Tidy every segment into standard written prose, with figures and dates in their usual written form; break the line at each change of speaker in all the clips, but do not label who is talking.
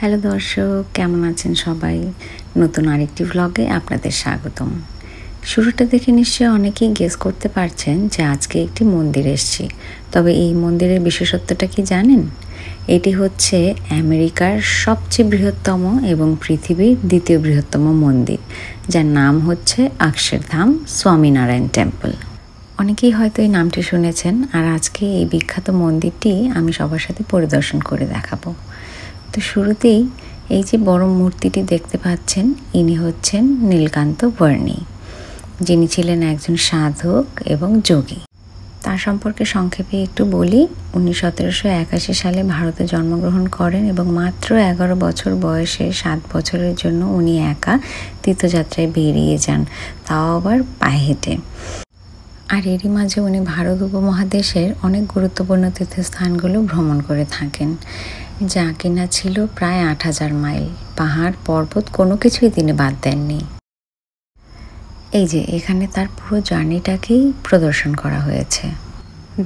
Hello দর্শক, কেমন আছেন সবাই? নতুন আরেকটি ভ্লগে আপনাদের স্বাগতম। শুরুটা দেখে নিশ্চয়ই অনেকেই গেস করতে পারছেন যে আজকে একটি মন্দির এসেছি। তবে এই মন্দিরের বিশেষত্বটা কি জানেন? এটি হচ্ছে আমেরিকার সবচেয়ে বৃহত্তম এবং পৃথিবীর দ্বিতীয় বৃহত্তম মন্দির, যার নাম হচ্ছে অক্ষরধাম স্বামীনারায়ণ টেম্পল। অনেকেই হয়তো এই নামটি শুনেছেন, আর আজকে এই বিখ্যাত মন্দিরটি আমি সবার সাথে পরিদর্শন করে দেখাবো। তো শুরুতেই এই যে বড় মূর্তিটি দেখতে পাচ্ছেন, ইনি হচ্ছেন নীলকান্ত বর্ণী, যিনি ছিলেন একজন সাধক এবং যোগী। তার সম্পর্কে সংক্ষেপে একটু বলি। উনি 1781 সালে ভারতে জন্মগ্রহণ করেন এবং মাত্র 11 বছর বয়সে 7 বছরের জন্য উনি একা তীর্থযাত্রায় বেরিয়ে যান, তাও আবার পায়ে হেঁটে। আর এরই মাঝে উনি ভারত উপমহাদেশের অনেক গুরুত্বপূর্ণ তীর্থস্থানগুলো ভ্রমণ করে থাকেন, যা কিনা ছিল প্রায় 8000 মাইল। পাহাড় পর্বত কোনো কিছুই তিনি বাদ দেননি। এই যে এখানে তার পুরো জার্নিটাকেই প্রদর্শন করা হয়েছে।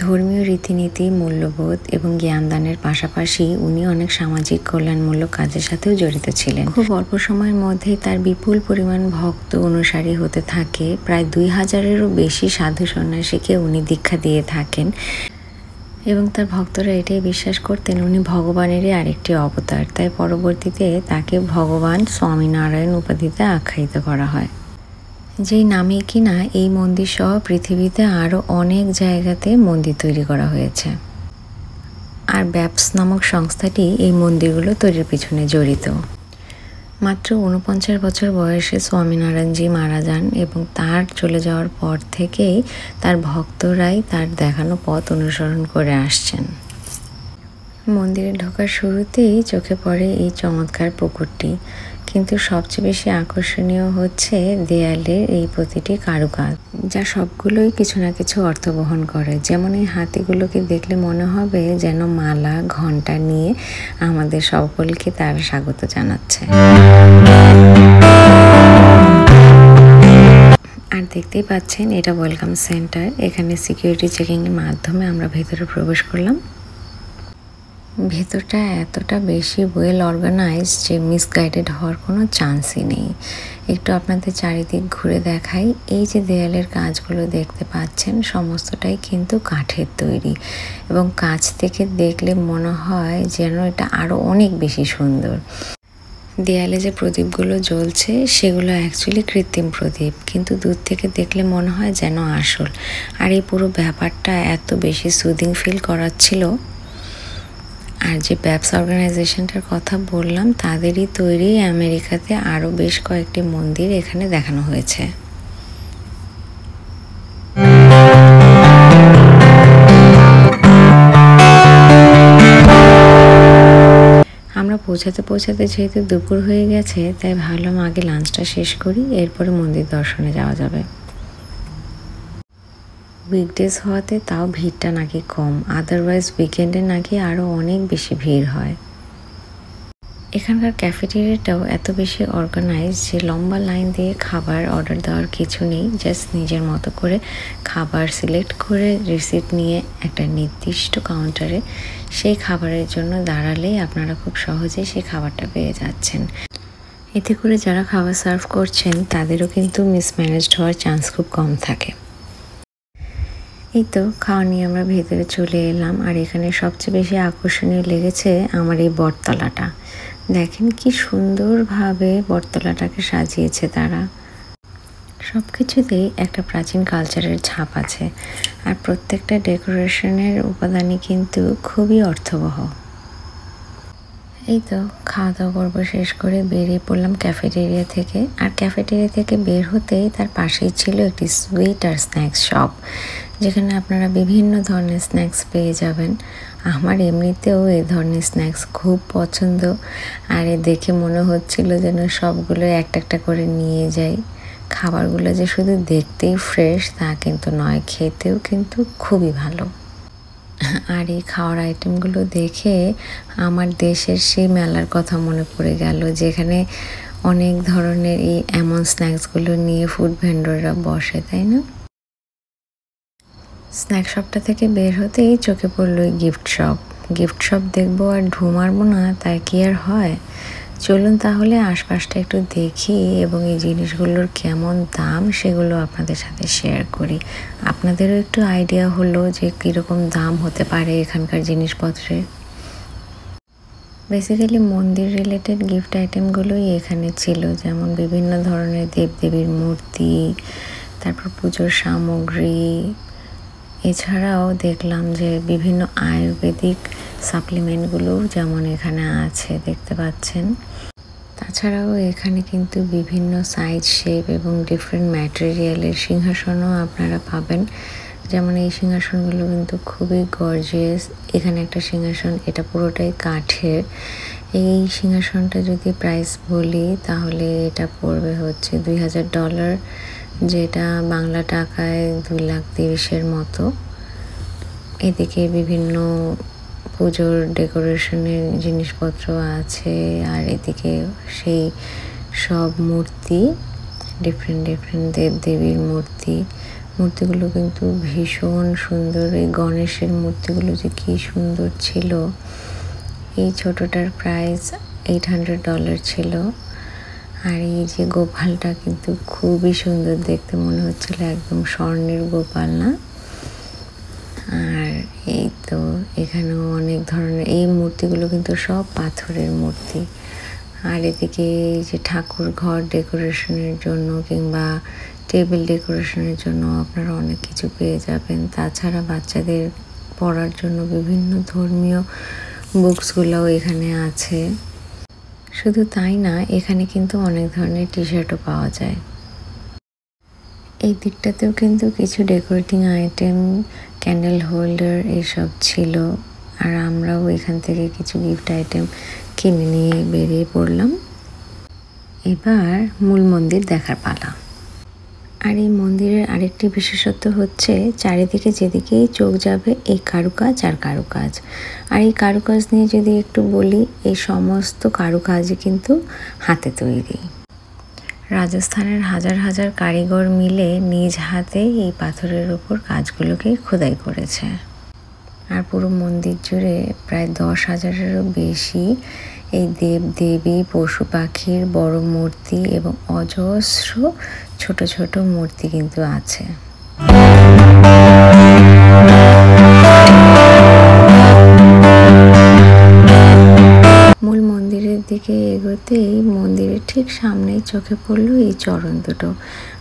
ধর্মীয় রীতিনীতি, মূল্যবোধ এবং জ্ঞানদানের পাশাপাশি উনি অনেক সামাজিক কল্যাণমূলক কাজের সাথেও জড়িত ছিলেন। খুব অল্প সময়ের মধ্যেই তার বিপুল পরিমাণ ভক্ত অনুসারী হতে থাকে। প্রায় 2000-এরও বেশি সাধু সন্ন্যাসীকে উনি দীক্ষা দিয়ে থাকেন এবং তার ভক্তরা এটাই বিশ্বাস করতেন উনি ভগবানেরই আরেকটি অবতার। তাই পরবর্তীতে তাকে ভগবান স্বামীনারায়ণ উপাধিতে আখ্যায়িত করা হয়, যেই নামে কিনা এই মন্দির সহ পৃথিবীতে আরও অনেক জায়গাতে মন্দির তৈরি করা হয়েছে। আর ব্যাপস নামক সংস্থাটি এই মন্দিরগুলো তৈরির পিছনে জড়িত। মাত্র 49 বছর বয়সে স্বামীনারায়ণজি মারা যান এবং তার চলে যাওয়ার পর থেকেই তার ভক্তরাই তার দেখানো পথ অনুসরণ করে আসছেন। মন্দিরে ঢোকার শুরুতেই চোখে পড়ে এই চমৎকার পুকুরটি, কিন্তু সবচেয়ে বেশি আকর্ষণীয় হচ্ছে দেয়ালের এই প্রতিটি কারুকাজ, যা সবগুলোই কিছু না কিছু অর্থ বহন করে। যেমন এই হাতিগুলোকে দেখলে মনে হবে যেন মালা ঘণ্টা নিয়ে আমাদের সকলকে তারা স্বাগত জানাচ্ছে। আর দেখতেই পাচ্ছেন এটা ওয়েলকাম সেন্টার। এখানে সিকিউরিটি চেকিংয়ের মাধ্যমে আমরা ভেতরে প্রবেশ করলাম। ভেতরটা এতটা বেশি ওয়েল অর্গানাইজ যে মিসগাইডেড হওয়ার কোনো চান্সই নেই। একটু আপনাদের চারিদিক ঘুরে দেখাই। এই যে দেয়ালের কাজগুলো দেখতে পাচ্ছেন, সমস্তটাই কিন্তু কাঠের তৈরি এবং কাছ থেকে দেখলে মনে হয় যেন এটা আরও অনেক বেশি সুন্দর। দেয়ালে যে প্রদীপগুলো জ্বলছে সেগুলো অ্যাকচুয়ালি কৃত্রিম প্রদীপ, কিন্তু দূর থেকে দেখলে মনে হয় যেন আসল। আর এই পুরো ব্যাপারটা এত বেশি সুদিং ফিল করাচ্ছিল। আর যে ব্যাপস অর্গানাইজেশনটার কথা বললাম, তাদেরই তৈরি আমেরিকাতে আরও বেশ কয়েকটি মন্দির এখানে দেখানো হয়েছে। আমরা পৌঁছাতে যেহেতু দুপুর হয়ে গেছে, তাই ভাবলাম আগে লাঞ্চটা শেষ করি, এরপরে মন্দির দর্শনে যাওয়া যাবে। উইকডেজ হওয়াতে তাও ভিড়টা নাকি কম, আদারওয়াইজ উইকেন্ডে নাকি আরও অনেক বেশি ভিড় হয়। এখানকার ক্যাফেটেরিয়াটাও এত বেশি অর্গানাইজ যে লম্বা লাইন দিয়ে খাবার অর্ডার দেওয়ার কিছু নেই। জাস্ট নিজের মতো করে খাবার সিলেক্ট করে রিসিপ্ট নিয়ে একটা নির্দিষ্ট কাউন্টারে সেই খাবারের জন্য দাঁড়ালেই আপনারা খুব সহজেই সেই খাবারটা পেয়ে যাচ্ছেন। এতে করে যারা খাবার সার্ভ করছেন তাদেরও কিন্তু মিসম্যানেজড হওয়ার চান্স খুব কম থাকে। এই তো খাওয়া নিয়ে আমরা ভেতরে চলে এলাম। আর এখানে সবচেয়ে বেশি আকর্ষণীয় লেগেছে আমার এই বটতলাটা। দেখেন কি সুন্দরভাবে বটতলাটাকে সাজিয়েছে তারা। সব কিছুতেই একটা প্রাচীন কালচারের ছাপ আছে, আর প্রত্যেকটা ডেকোরেশনের উপাদানই কিন্তু খুবই অর্থবহ। এই তো খাওয়া দাওয়া পর্ব শেষ করে বেরিয়ে পড়লাম ক্যাফেটেরিয়া থেকে। আর ক্যাফেটেরিয়া থেকে বের হতেই তার পাশেই ছিল একটি সুইট আর স্ন্যাক্স শপ, যেখানে আপনারা বিভিন্ন ধরনের স্ন্যাক্স পেয়ে যাবেন। আমার এমনিতেও এই ধরনের স্ন্যাক্স খুব পছন্দ, আর এ দেখে মনে হচ্ছিল যেন সবগুলো একটা একটা করে নিয়ে যাই। খাবারগুলো যে শুধু দেখতেই ফ্রেশ তা কিন্তু নয়, খেতেও কিন্তু খুবই ভালো। আর এই খাওয়ার আইটেমগুলো দেখে আমার দেশের সেই মেলার কথা মনে পড়ে গেল, যেখানে অনেক ধরনের এই এমন স্ন্যাক্সগুলো নিয়ে ফুড ভেন্ডররা বসে, তাই না? স্ন্যাক শপটা থেকে বের হতেই চোখে পড়লো গিফট শপ। গিফট শপ দেখবো আর ঢু মারবো না, তাই কি আর হয়? চলুন তাহলে আশপাশটা একটু দেখি এবং এই জিনিসগুলোর কেমন দাম সেগুলো আপনাদের সাথে শেয়ার করি। আপনাদেরও একটু আইডিয়া হলো যে কীরকম দাম হতে পারে এখানকার জিনিসপত্রের। বেসিক্যালি মন্দির রিলেটেড গিফট আইটেমগুলোই এখানে ছিল, যেমন বিভিন্ন ধরনের দেবদেবীর মূর্তি, তারপর পুজোর সামগ্রী। এছাড়াও দেখলাম যে বিভিন্ন আয়ুর্বেদিক সাপ্লিমেন্টগুলো যেমন এখানে আছে দেখতে পাচ্ছেন। তাছাড়াও এখানে কিন্তু বিভিন্ন সাইজ, শেপ এবং ডিফারেন্ট ম্যাটেরিয়ালের সিংহাসনও আপনারা পাবেন। যেমন এই সিংহাসনগুলো কিন্তু খুবই গর্জিয়াস। এখানে একটা সিংহাসন, এটা পুরোটাই কাঠের। এই সিংহাসনটা যদি প্রাইস বলি তাহলে এটা পড়বে হচ্ছে $2000, যেটা বাংলা টাকায় 2,30,000-এর মতো। এদিকে বিভিন্ন পুজোর ডেকোরেশনের জিনিসপত্র আছে, আর এদিকে সেই সব মূর্তি, ডিফারেন্ট দেবদেবীর মূর্তিগুলো কিন্তু ভীষণ সুন্দর। এই গণেশের মূর্তিগুলো যে কি সুন্দর ছিল। এই ছোটটার প্রাইস $800 ছিল। আর এই যে গোপালটা কিন্তু খুবই সুন্দর দেখতে, মনে হচ্ছিল একদম স্বর্ণের গোপাল, না? আর এই তো এখানেও অনেক ধরনের এই মূর্তিগুলো কিন্তু সব পাথরের মূর্তি। আর এদিকে এই যে ঠাকুর ঘর ডেকোরেশনের জন্য কিংবা টেবিল ডেকোরেশনের জন্য আপনারা অনেক কিছু পেয়ে যাবেন। তাছাড়া বাচ্চাদের পড়ার জন্য বিভিন্ন ধর্মীয় বুকসগুলোও এখানে আছে। শুধু তাই না, এখানে কিন্তু অনেক ধরনের টি শার্টও পাওয়া যায়। এই দিকটাতেও কিন্তু কিছু ডেকোরেটিং আইটেম, ক্যান্ডেল হোল্ডার এসব ছিল। আর আমরাও এখান থেকে কিছু গিফট আইটেম কিনে নিয়ে বেরিয়ে পড়লাম। এবার মূল মন্দির দেখার পালা। আর এই মন্দিরের আরেকটি বিশেষত্ব হচ্ছে চারিদিকে যেদিকেই চোখ যাবে এই কারুকাজ আর কারুকাজ। আর এই কারুকাজ নিয়ে যদি একটু বলি, এই সমস্ত কারুকাজই কিন্তু হাতে তৈরি। রাজস্থানের হাজার হাজার কারিগর মিলে নিজ হাতে এই পাথরের উপর কাজগুলোকে খোদাই করেছে। আর পুরো মন্দির জুড়ে প্রায় 10,000-এরও বেশি এই দেবদেবী, পশু পাখির বড় মূর্তি এবং অজস্র ছোট ছোট মূর্তি কিন্তু আছে। মূল মন্দিরের দিকে এগোতেই মন্দিরের ঠিক সামনেই চোখে পড়ল এই চরণ দুটো।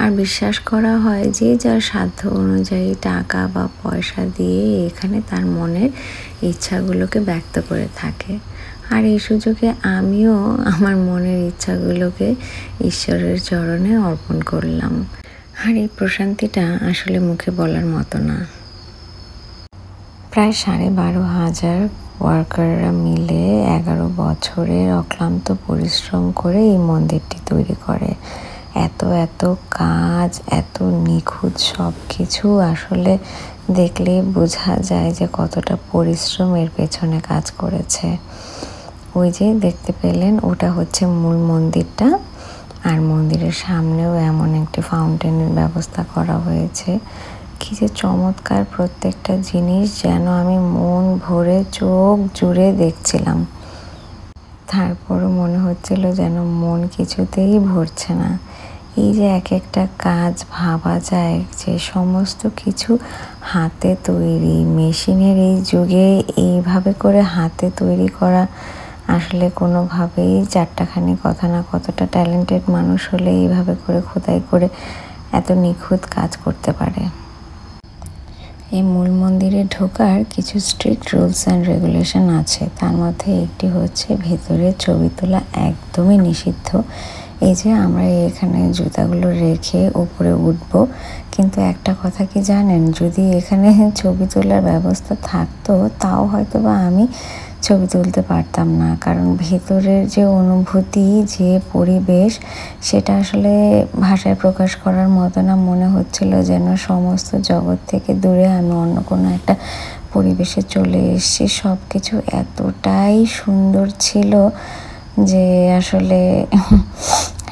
আর বিশ্বাস করা হয় যে যার সাধ্য অনুযায়ী টাকা বা পয়সা দিয়ে এখানে তার মনের ইচ্ছাগুলোকে ব্যক্ত করে থাকে। আর এই সুযোগে আমিও আমার মনের ইচ্ছাগুলোকে ঈশ্বরের চরণে অর্পণ করলাম। আর এই প্রশান্তিটা আসলে মুখে বলার মতো না। প্রায় 12,500 ওয়ার্কাররা মিলে 11 বছরের অক্লান্ত পরিশ্রম করে এই মন্দিরটি তৈরি করে। এত কাজ, এত নিখুঁত সব কিছু আসলে দেখলে বোঝা যায় যে কতটা পরিশ্রম এর পেছনে কাজ করেছে। ওই যে দেখতে পেলেন, ওটা হচ্ছে মূল মন্দিরটা। আর মন্দিরের সামনেও এমন একটি ফাউন্টেনের ব্যবস্থা করা হয়েছে। কি যে চমৎকার প্রত্যেকটা জিনিস, যেন আমি মন ভরে চোখ জুড়ে দেখছিলাম। তারপরও মনে হচ্ছিল যেন মন কিছুতেই ভরছে না। এই যে এক একটা কাজ ভাবা যায় যে সমস্ত কিছু হাতে তৈরি, মেশিনের এই যুগে এইভাবে করে হাতে তৈরি করা আসলে কোনোভাবেই চারটাখানি কথা না। কতটা ট্যালেন্টেড মানুষ হলে এইভাবে করে খোদাই করে এত নিখুঁত কাজ করতে পারে। এই মূল মন্দিরে ঢোকার কিছু স্ট্রিক্ট রুলস অ্যান্ড রেগুলেশন আছে। তার মধ্যে একটি হচ্ছে ভেতরে ছবি তোলা একদমই নিষিদ্ধ। এই যে আমরা এখানে জুতাগুলো রেখে উপরে উঠব, কিন্তু একটা কথা কি জানেন, যদি এখানে ছবি তোলার ব্যবস্থা থাকতো তাও হয়তো বা আমি ছবি তুলতে পারতাম না। কারণ ভেতরের যে অনুভূতি, যে পরিবেশ, সেটা আসলে ভাষায় প্রকাশ করার মতো না। মনে হচ্ছিল যেন সমস্ত জগৎ থেকে দূরে আমি অন্য কোনো একটা পরিবেশে চলে এসেছি। সব কিছু এতটাই সুন্দর ছিল যে আসলে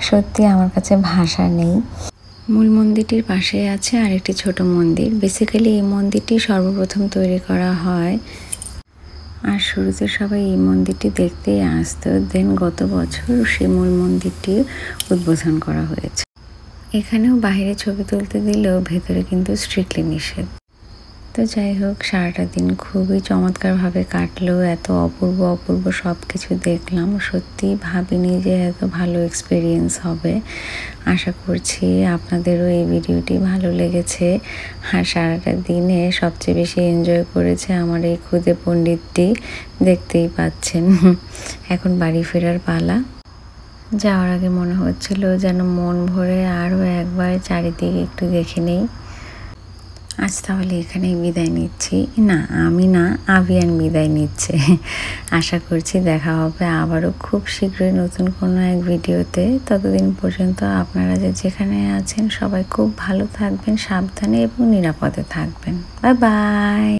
সত্যি আমার কাছে ভাষা নেই। মূল মন্দিরটির পাশে আছে আরেকটি ছোট মন্দির। বেসিক্যালি এই মন্দিরটি সর্বপ্রথম তৈরি করা হয় আর শুরুতে সবাই এই মন্দিরটি দেখতেই আসতো, দেন গত বছর সেই মূল মন্দিরটি উদ্বোধন করা হয়েছে। এখানেও বাইরে ছবি তুলতে দিলেও ভেতরে কিন্তু স্ট্রিক্টলি নিষেধ। তো যাই হোক, সারাটা দিন খুবই চমৎকারভাবে কাটলো। এত অপূর্ব অপূর্ব সব কিছু দেখলাম, সত্যি ভাবিনি যে এত ভালো এক্সপিরিয়েন্স হবে। আশা করছি আপনাদেরও এই ভিডিওটি ভালো লেগেছে। আর সারাটা দিনে সবচেয়ে বেশি এনজয় করেছে আমার এই খুদে পণ্ডিতটি, দেখতেই পাচ্ছেন। এখন বাড়ি ফেরার পালা। যাওয়ার আগে মনে হচ্ছিল যেন মন ভরে আরও একবার চারিদিকে একটু দেখে নেই। আজ তাহলে এখানেই বিদায় নিচ্ছি। না, আমি না, আভিয়ান বিদায় নিচ্ছে। আশা করছি দেখা হবে আবারও খুব শীঘ্রই নতুন কোনো এক ভিডিওতে। ততদিন পর্যন্ত আপনারা যেখানে আছেন সবাই খুব ভালো থাকবেন, সাবধানে এবং নিরাপদে থাকবেন। Bye bye.